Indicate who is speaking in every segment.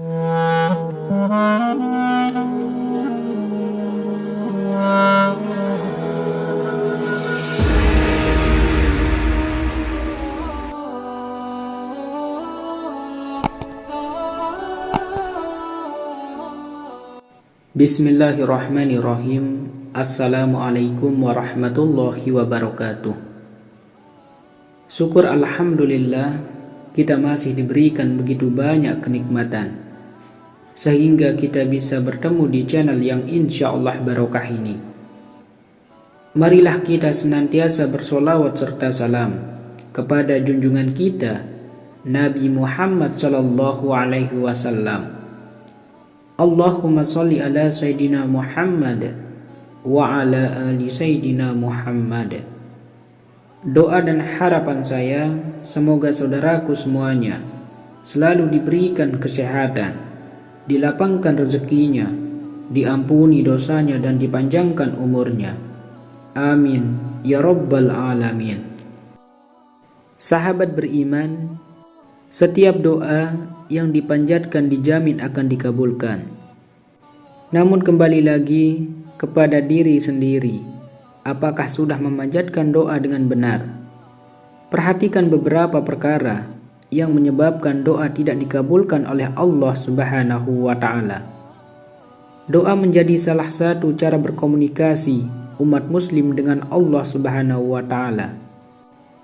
Speaker 1: Bismillahirrahmanirrahim. Assalamualaikum warahmatullahi wabarakatuh. Syukur alhamdulillah, kita masih diberikan begitu banyak kenikmatan sehingga kita bisa bertemu di channel yang insya Allah barokah ini. Marilah kita senantiasa bersolawat serta salam kepada junjungan kita Nabi Muhammad sallallahu alaihi wasallam. Allahumma salli ala Sayyidina Muhammad wa ala ali Sayyidina Muhammad. Doa dan harapan saya, semoga saudaraku semuanya selalu diberikan kesehatan, dilapangkan rezekinya, diampuni dosanya dan dipanjangkan umurnya. Amin ya rabbal alamin. Sahabat beriman, setiap doa yang dipanjatkan dijamin akan dikabulkan. Namun kembali lagi kepada diri sendiri, apakah sudah memanjatkan doa dengan benar? Perhatikan beberapa perkara yang menyebabkan doa tidak dikabulkan oleh Allah Subhanahu wa Ta'ala. Doa menjadi salah satu cara berkomunikasi umat muslim dengan Allah Subhanahu wa Ta'ala.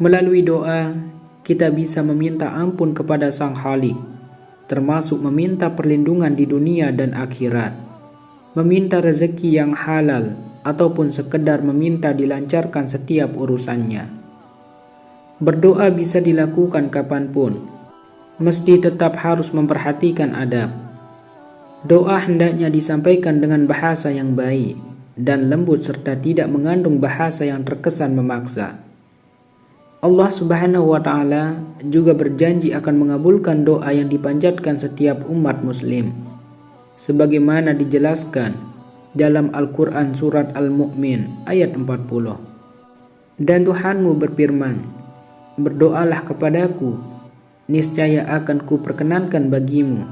Speaker 1: Melalui doa, kita bisa meminta ampun kepada Sang Khalik, termasuk meminta perlindungan di dunia dan akhirat, meminta rezeki yang halal, ataupun sekedar meminta dilancarkan setiap urusannya. Berdoa bisa dilakukan kapanpun, mesti tetap harus memperhatikan adab. Doa hendaknya disampaikan dengan bahasa yang baik dan lembut serta tidak mengandung bahasa yang terkesan memaksa. Allah Subhanahu wa Ta'ala juga berjanji akan mengabulkan doa yang dipanjatkan setiap umat muslim, sebagaimana dijelaskan dalam Al-Quran surat Al-Mu'min ayat 40. Dan Tuhanmu berfirman, berdoalah kepadaku, niscaya akan kuperkenankan bagimu.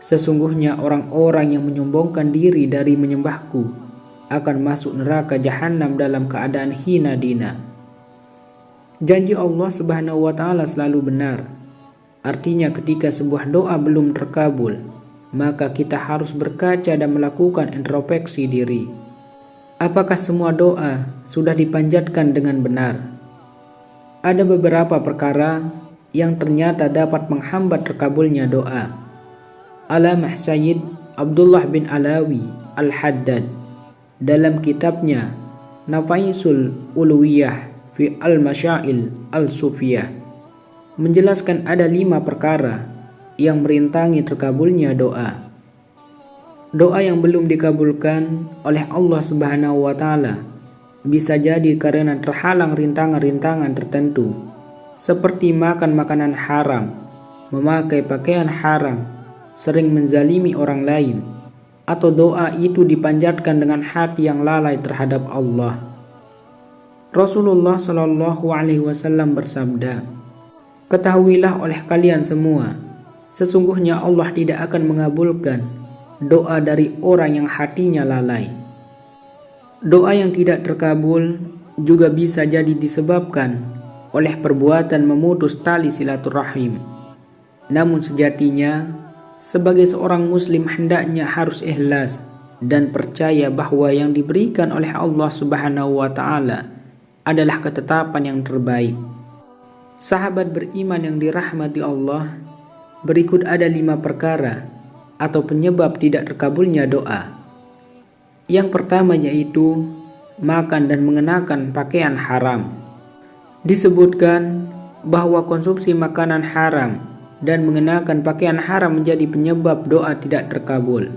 Speaker 1: Sesungguhnya orang-orang yang menyombongkan diri dari menyembahku akan masuk neraka jahanam dalam keadaan hina dina. Janji Allah Subhanahu wa Ta'ala selalu benar. Artinya ketika sebuah doa belum terkabul, maka kita harus berkaca dan melakukan introspeksi diri. Apakah semua doa sudah dipanjatkan dengan benar? Ada beberapa perkara yang ternyata dapat menghambat terkabulnya doa. Alamah Sayyid Abdullah bin Alawi Al-Haddad dalam kitabnya Nafaisul Uluwiyah fi al-Masyail al-Sufiyah menjelaskan ada 5 perkara yang merintangi terkabulnya doa. Doa yang belum dikabulkan oleh Allah Subhanahu wa Ta'ala bisa jadi karena terhalang rintangan-rintangan tertentu, seperti makan makanan haram, memakai pakaian haram, sering menzalimi orang lain, atau doa itu dipanjatkan dengan hati yang lalai terhadap Allah. Rasulullah Shallallahu Alaihi Wasallam bersabda, ketahuilah oleh kalian semua, sesungguhnya Allah tidak akan mengabulkan doa dari orang yang hatinya lalai. Doa yang tidak terkabul juga bisa jadi disebabkan oleh perbuatan memutus tali silaturahim. Namun sejatinya, sebagai seorang muslim hendaknya harus ikhlas dan percaya bahwa yang diberikan oleh Allah Subhanahu wa Ta'ala adalah ketetapan yang terbaik. Sahabat beriman yang dirahmati Allah, berikut ada 5 perkara atau penyebab tidak terkabulnya doa. Yang pertama yaitu makan dan mengenakan pakaian haram. Disebutkan bahwa konsumsi makanan haram dan mengenakan pakaian haram menjadi penyebab doa tidak terkabul.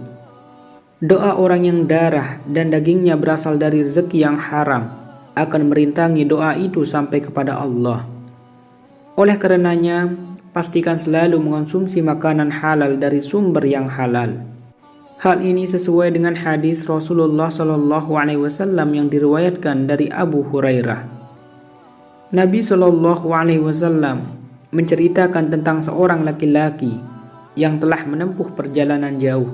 Speaker 1: Doa orang yang darah dan dagingnya berasal dari rezeki yang haram akan merintangi doa itu sampai kepada Allah. Oleh karenanya, pastikan selalu mengonsumsi makanan halal dari sumber yang halal. Hal ini sesuai dengan hadis Rasulullah Shallallahu Alaihi Wasallam yang diriwayatkan dari Abu Hurairah. Nabi Shallallahu Alaihi Wasallam menceritakan tentang seorang laki-laki yang telah menempuh perjalanan jauh,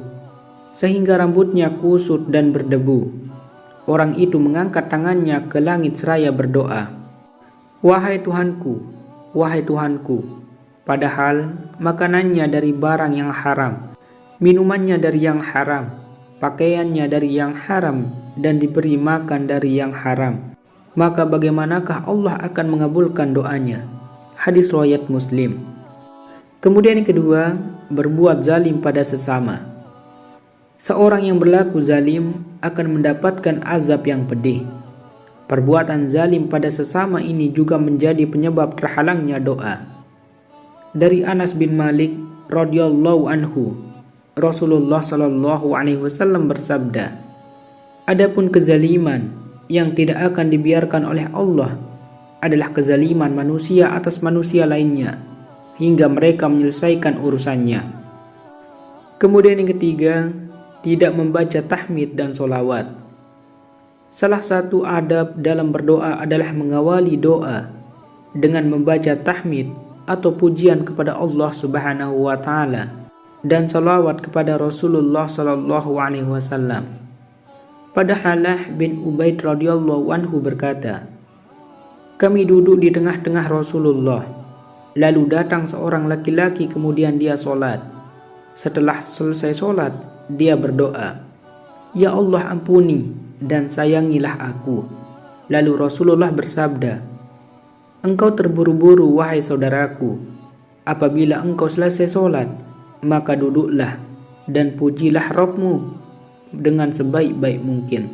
Speaker 1: sehingga rambutnya kusut dan berdebu. Orang itu mengangkat tangannya ke langit seraya berdoa, "Wahai Tuhanku, wahai Tuhanku," padahal makanannya dari barang yang haram, minumannya dari yang haram, pakaiannya dari yang haram, dan diberi makan dari yang haram. Maka bagaimanakah Allah akan mengabulkan doanya? Hadis riwayat Muslim. Kemudian yang kedua, berbuat zalim pada sesama. Seorang yang berlaku zalim akan mendapatkan azab yang pedih. Perbuatan zalim pada sesama ini juga menjadi penyebab terhalangnya doa. Dari Anas bin Malik radhiyallahu anhu, Rasulullah shallallahu alaihi wasallam bersabda, "Adapun kezaliman yang tidak akan dibiarkan oleh Allah adalah kezaliman manusia atas manusia lainnya hingga mereka menyelesaikan urusannya." Kemudian yang ketiga, tidak membaca tahmid dan solawat. Salah satu adab dalam berdoa adalah mengawali doa dengan membaca tahmid atau pujian kepada Allah Subhanahu wa taala dan salawat kepada Rasulullah sallallahu alaihi wasallam. Pada Halah bin Ubaid radhiyallahu anhu berkata, "Kami duduk di tengah-tengah Rasulullah, lalu datang seorang laki-laki, kemudian dia sholat. Setelah selesai sholat, dia berdoa, 'Ya Allah, ampuni dan sayangilah aku.' Lalu Rasulullah bersabda, 'Engkau terburu-buru wahai saudaraku. Apabila engkau selesai sholat, maka duduklah dan pujilah Rabbmu dengan sebaik-baik mungkin.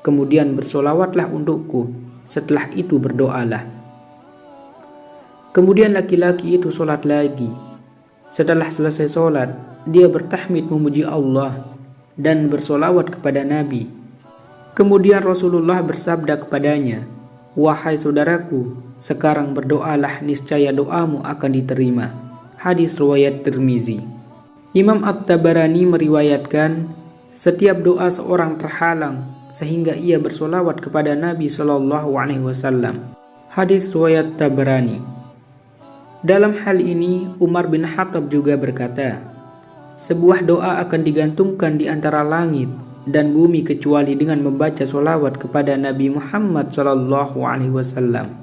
Speaker 1: Kemudian bersolawatlah untukku. Setelah itu berdoalah.' Kemudian laki-laki itu sholat lagi. Setelah selesai sholat, dia bertahmid memuji Allah dan bersolawat kepada Nabi. Kemudian Rasulullah bersabda kepadanya, 'Wahai saudaraku, sekarang berdoalah, niscaya doamu akan diterima.' Hadis riwayat Tirmizi. Imam At-Tabarani meriwayatkan, setiap doa seorang terhalang sehingga ia bersolawat kepada Nabi Shallallahu Alaihi Wasallam. Hadis riwayat Tabarani. Dalam hal ini Umar bin Khattab juga berkata, sebuah doa akan digantungkan di antara langit dan bumi kecuali dengan membaca solawat kepada Nabi Muhammad Shallallahu Alaihi Wasallam.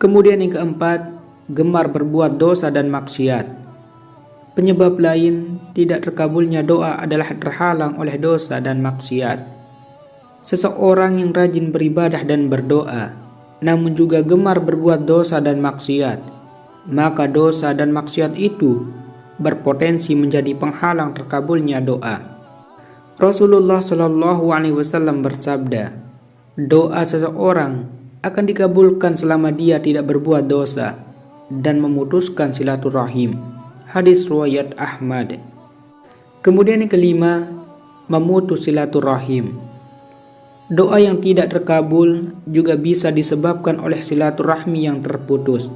Speaker 1: Kemudian yang keempat, gemar berbuat dosa dan maksiat. Penyebab lain tidak terkabulnya doa adalah terhalang oleh dosa dan maksiat. Seseorang yang rajin beribadah dan berdoa, namun juga gemar berbuat dosa dan maksiat, maka dosa dan maksiat itu berpotensi menjadi penghalang terkabulnya doa. Rasulullah Shallallahu Alaihi Wasallam bersabda, doa seseorang akan dikabulkan selama dia tidak berbuat dosa dan memutuskan silaturahim. Hadis riwayat Ahmad. Kemudian yang kelima, memutus silaturahim. Doa yang tidak terkabul juga bisa disebabkan oleh silaturahmi yang terputus.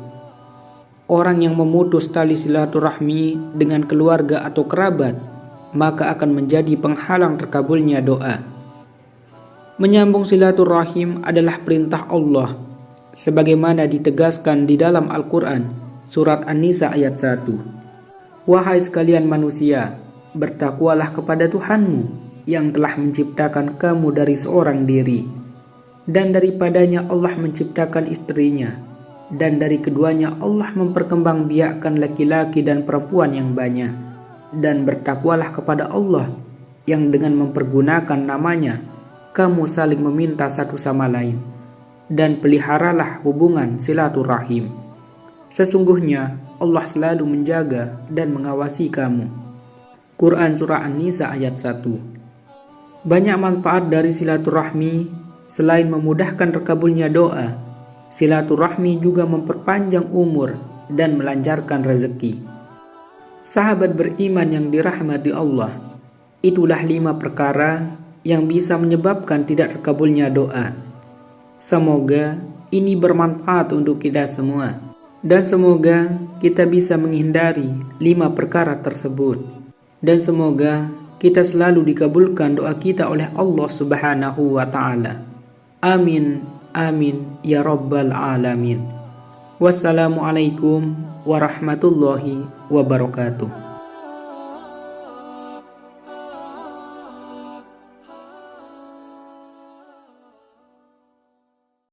Speaker 1: Orang yang memutus tali silaturahmi dengan keluarga atau kerabat, maka akan menjadi penghalang terkabulnya doa. Menyambung silaturahim adalah perintah Allah, sebagaimana ditegaskan di dalam Al-Quran, surat An-Nisa ayat 1. Wahai sekalian manusia, bertakwalah kepada Tuhanmu yang telah menciptakan kamu dari seorang diri, dan daripadanya Allah menciptakan istrinya, dan dari keduanya Allah memperkembangbiakkan laki-laki dan perempuan yang banyak. Dan bertakwalah kepada Allah yang dengan mempergunakan namanya kamu saling meminta satu sama lain, dan peliharalah hubungan silaturahim. Sesungguhnya Allah selalu menjaga dan mengawasi kamu. Quran Surah An-Nisa ayat 1. Banyak manfaat dari silaturahmi. Selain memudahkan terkabulnya doa, silaturahmi juga memperpanjang umur dan melancarkan rezeki. Sahabat beriman yang dirahmati Allah, itulah 5 perkara yang bisa menyebabkan tidak terkabulnya doa. Semoga ini bermanfaat untuk kita semua, dan semoga kita bisa menghindari 5 perkara tersebut, dan semoga kita selalu dikabulkan doa kita oleh Allah Subhanahu wa Ta'ala. Amin, amin ya rabbal alamin. Wassalamualaikum warahmatullahi wabarakatuh.